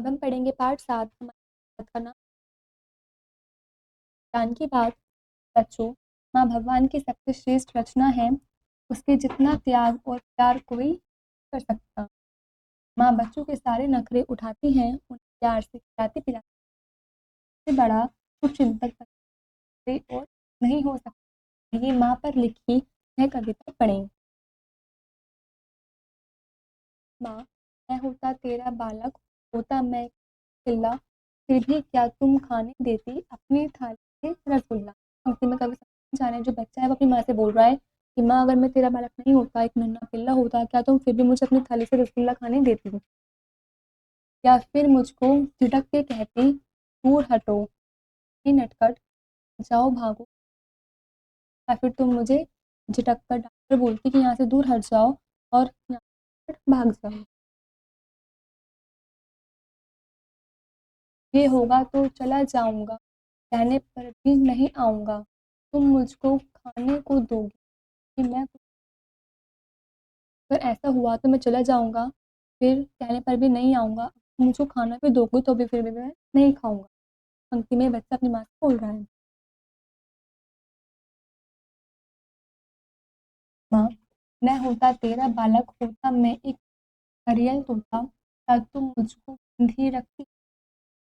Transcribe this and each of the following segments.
अब हम पढ़ेंगे पाठ 7। हमारे पाठ का नाम ज्ञान की बात। बच्चों, माँ भगवान की सबसे श्रेष्ठ रचना है। उसके जितना त्याग और प्यार कोई नहीं कर सकता। माँ बच्चों के सारे नखरे उठाती हैं, उन्हें प्यार से खिलाती पिलाती। इससे बड़ा शुभ चिंतक कोई और नहीं हो सकता। ये माँ पर लिखी यह कविता पढ़ें। माँ, मैं होता तेरा बालक, होता मैं चिल्ला, फिर भी क्या तुम खाने देती अपनी थाली से रसगुल्ला। पंक्ति में कवि समझा रहे हैं, जो बच्चा है वो अपनी माँ से बोल रहा है कि माँ, अगर मैं तेरा बालक नहीं होता, एक नन्हा पिल्ला होता, क्या तुम फिर भी मुझे अपनी थाली से रसगुल्ला खाने देती? या फिर मुझको झिटक के कहती, दूर हटो ये नटखट, जाओ भागो। या फिर तुम मुझे झिटक कर डांटकर बोलती कि यहाँ से दूर हट जाओ और यहाँ से भाग जाओ। ये होगा तो चला जाऊंगा, कहने पर भी नहीं आऊंगा। तुम मुझको खाने को दोगी कि मैं, अगर ऐसा हुआ तो मैं चला जाऊंगा, फिर कहने पर भी नहीं आऊंगा। मुझको खाना भी दोगे तो भी फिर भी मैं नहीं खाऊंगा। पंक्ति में बच्चा अपनी माँ से बोल रहा है। माँ, मैं होता तेरा बालक, होता मैं एक हरियल तोता, क्या तुम मुझको बंधी रखती?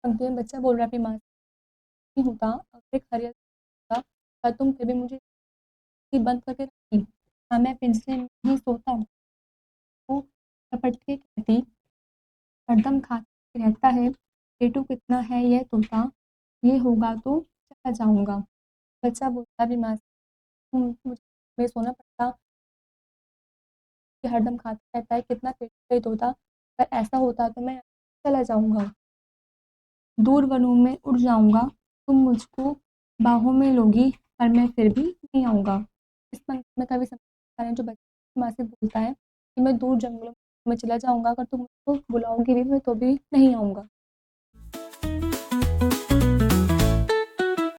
पंक्ति में बच्चा बोल रहा है अपनी माँ से, नहीं होता अगर एक हरियल तोता, क्या तुम फिर भी मुझे बंद करके रखती? हाँ, मैं पिंजरे में ही सोता, वो लपट के कहती, हरदम खाता रहता है, पेटू कितना है यह तोता, ये होगा तो चला जाऊंगा। बच्चा बोलता भी माँ से, मुझे में सोना पड़ता कि हरदम खाता रहता है, कितना पेट पे तोता, अगर ऐसा होता तो मैं चला जाऊंगा, दूर वनों में उड़ जाऊंगा। तुम मुझको बाहों में लोगी, पर मैं फिर भी नहीं आऊंगा। इस पंक्ति में कवि समझा है, जो बच्चा माँ से बोलता है कि मैं दूर जंगलों में चला जाऊंगा, अगर तुम मुझको बुलाओगी भी मैं तो भी नहीं आऊंगा।